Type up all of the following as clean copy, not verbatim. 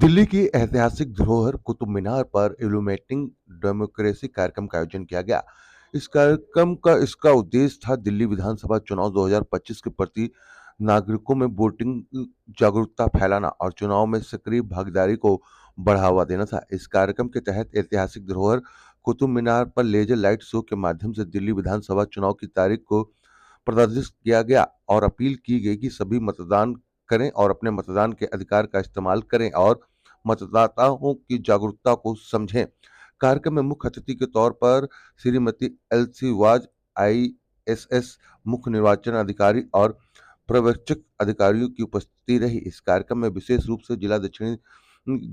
दिल्ली की ऐतिहासिक धरोहर कुतुब मीनार पर इल्यूमिनेटिंग डेमोक्रेसी कार्यक्रम का आयोजन किया गया। इस कार्यक्रम का इसका उद्देश्य था दिल्ली विधानसभा चुनाव 2025 के प्रति नागरिकों में वोटिंग जागरूकता फैलाना और चुनाव में सक्रिय भागीदारी को बढ़ावा देना था। इस कार्यक्रम के तहत ऐतिहासिक धरोहर कुतुब मीनार पर लेजर लाइट शो के माध्यम से दिल्ली विधानसभा चुनाव की तारीख को प्रदर्शित किया गया और अपील की गई कि सभी मतदान करें और अपने मतदान के अधिकार का इस्तेमाल करें और मतदाताओं की जागरूकता को समझें। कार्यक्रम में मुख्य अतिथि के तौर पर श्रीमती एलसी वाज, आईएएस मुख्य निर्वाचन अधिकारी और पर्यवेक्षक अधिकारियों की उपस्थिति रही। इस कार्यक्रम में विशेष रूप से जिला दक्षिणी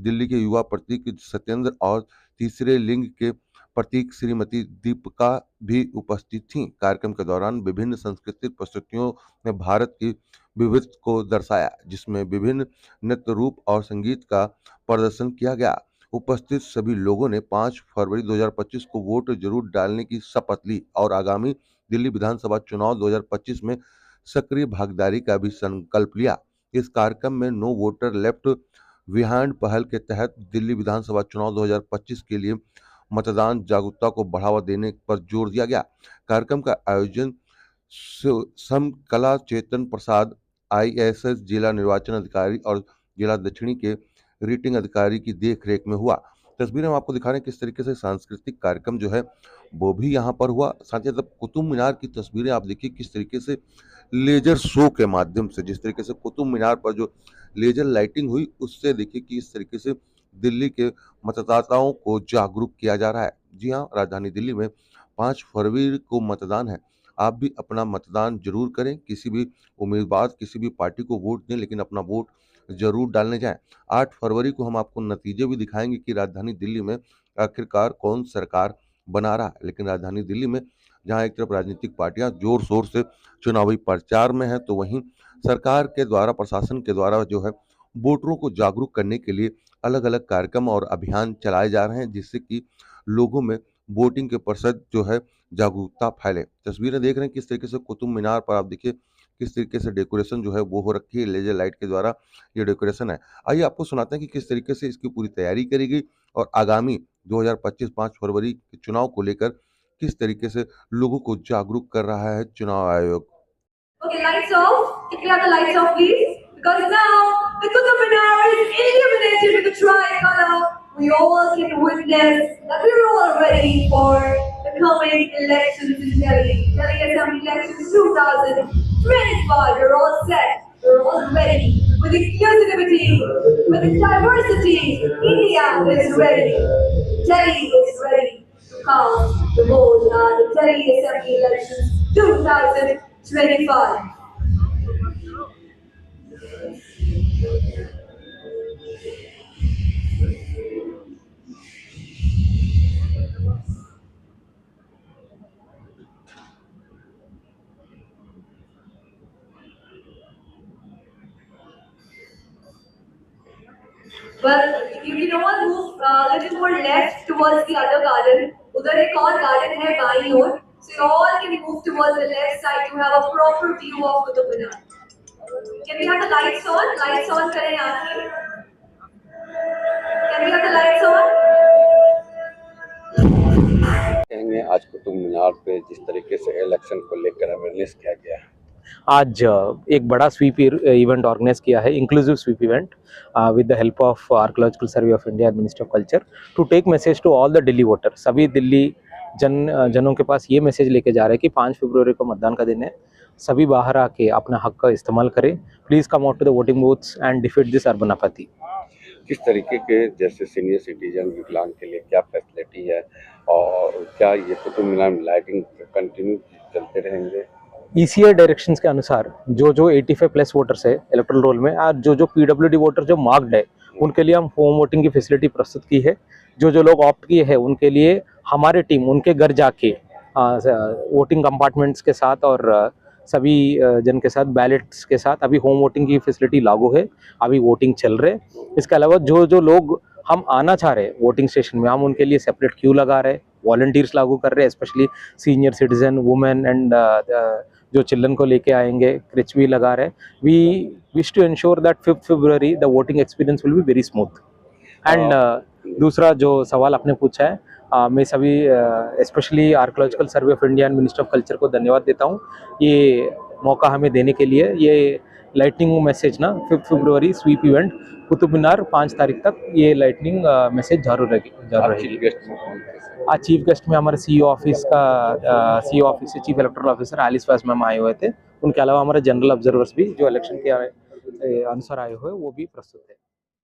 दिल्ली के युवा प्रतीक सत्येंद्र और तीसरे लिंग के प्रतीक श्रीमती दीपिका भी उपस्थित थीं। कार्यक्रम के दौरान विभिन्न सांस्कृतिक प्रस्तुतियों ने भारत की विविधता को दर्शाया, जिसमें विभिन्न नृत्य रूप और संगीत का प्रदर्शन किया गया। उपस्थित सभी लोगों ने 5 फरवरी 2025 को वोट जरूर डालने की शपथ ली और आगामी दिल्ली विधानसभा चुनाव 2025 में सक्रिय भागीदारी का भी संकल्प लिया। इस कार्यक्रम में नो वोटर लेफ्ट बिहाइंड पहल के तहत दिल्ली विधानसभा चुनाव 2025 के लिए मतदान जागरूकता को बढ़ावा देने पर जोर दिया गया। कार्यक्रम का आयोजन समकला चेतन प्रसाद, आईएएस जिला निर्वाचन अधिकारी और जिला दक्षिणी के रिटर्निंग अधिकारी की देखरेख में हुआ। तस्वीरें हम आपको दिखा रहे हैं किस तरीके से सांस्कृतिक कार्यक्रम जो है वो भी यहाँ पर हुआ। साथ ही साथ कुतुब मीनार की तस्वीरें आप देखिए किस तरीके से लेजर शो के माध्यम से, जिस तरीके से कुतुब मीनार पर जो लेजर लाइटिंग हुई उससे देखिए कि इस तरीके से दिल्ली के मतदाताओं को जागरूक किया जा रहा है। जी हाँ, राजधानी दिल्ली में 5 फरवरी को मतदान है। आप भी अपना मतदान जरूर करें, किसी भी उम्मीदवार, किसी भी पार्टी को वोट दें, लेकिन अपना वोट जरूर डालने जाएं। 8 फरवरी को हम आपको नतीजे भी दिखाएंगे कि राजधानी दिल्ली में आखिरकार कौन सरकार बना रहा है। लेकिन राजधानी दिल्ली में जहां एक तरफ राजनीतिक पार्टियां जोर शोर से चुनावी प्रचार में है, तो वहीं सरकार के द्वारा, प्रशासन के द्वारा जो है वोटरों को जागरूक करने के लिए अलग अलग कार्यक्रम और अभियान चलाए जा रहे हैं, जिससे कि लोगों में वोटिंग के प्रतिशत जो है जागरूकता फैले। तस्वीरें देख रहे हैं किस तरीके से कुतुब मीनार पर, आप देखिए किस तरीके से डेकोरेशन जो है वो हो रखी है, लेजर लाइट के द्वारा ये डेकोरेशन है। आइए आपको सुनाते हैं कि किस तरीके से इसकी पूरी तैयारी करी गई और आगामी 2025 5 फरवरी के चुनाव को लेकर किस तरीके से लोगों को जागरूक कर रहा है चुनाव आयोग। Okay, lights off. Can we have the lights off, please? Because now the Qutub Minar is illuminated with the tricolor. We all can witness that we're all ready for the coming elections in Delhi. Delhi Assembly elections 2025. We're all set. We're all ready. With inclusivity, with diversity, India is ready. Delhi is ready to cast the vote on the Delhi Assembly elections 2025. Well, you know what? Move a little more left towards the other garden. उधर एक और garden है बाईं ओर. So you all can move towards the left side to have a proper view of Qutub Minar. Can we have the lights on? Lights on करें यहाँ से. Can we have the lights on? कहेंगे आज कुतुब मीनार पे जिस तरीके से election को लेकर अवेयरनेस किया गया है, आज एक बड़ा स्वीप इवेंट ऑर्गेनाइज किया है, inclusive SVEEP event with the help of Archaeological Survey of India and Ministry of Culture to take message to all the Delhi voter. सभी दिल्ली जनों के पास ये मैसेज लेके जा रहे हैं कि 5 फरवरी को मतदान का दिन है, सभी बाहर आके अपना हक का इस्तेमाल करें। Please come out to the voting booths and defeat this urban apathy. किस तरीके के जैसे सीनियर सिटीजन, विकलांग के लिए क्या फैसिलिटी है और क्या ये कुतुब मीनार में लाइटिंग कंटिन्यू चलते रहेंगे? ECI डायरेक्शंस के अनुसार जो 85 प्लस वोटर्स है इलेक्टोरल रोल में, और जो PWD वोटर जो मार्क्ड है उनके लिए हम होम वोटिंग की फैसिलिटी प्रस्तुत की है। जो लोग ऑप्ट किए हैं उनके लिए हमारे टीम उनके घर जाके वोटिंग कंपार्टमेंट्स के साथ और सभी जन के साथ बैलेट्स के साथ अभी होम वोटिंग की फैसिलिटी लागू है, अभी वोटिंग चल रहे। इसके अलावा जो लोग हम आना चाह रहे हैं वोटिंग स्टेशन में, हम उनके लिए सेपरेट क्यू लगा रहे हैं, वॉलंटियर्स लागू कर रहे हैं, specially senior citizen, women and जो चिल्ड्रन को लेके आएंगे क्रिच भी लगा रहे हैं। We wish to ensure that 5th February the voting experience will be very smooth. And दूसरा जो सवाल आपने पूछा है, मैं सभी specially archaeological survey of India and minister of culture को धन्यवाद देता हूँ ये मौका हमें देने के लिए। ये लाइटनिंग मैसेज ना 5 फरवरी स्वीप इवेंट कुतुब मीनार 5 तारीख तक ये लाइटनिंग मैसेज जरूर रहेगी। चीफ गेस्ट में कौन थे सर? आज चीफ गेस्ट में हमारे सीईओ ऑफिस से चीफ इलेक्टोरल ऑफिसर एलिस वास मैम आए हुए थे। उनके अलावा हमारे जनरल ऑब्जर्वर्स भी जो इलेक्शन के अनुसार आए हुए वो भी प्रस्तुत थे।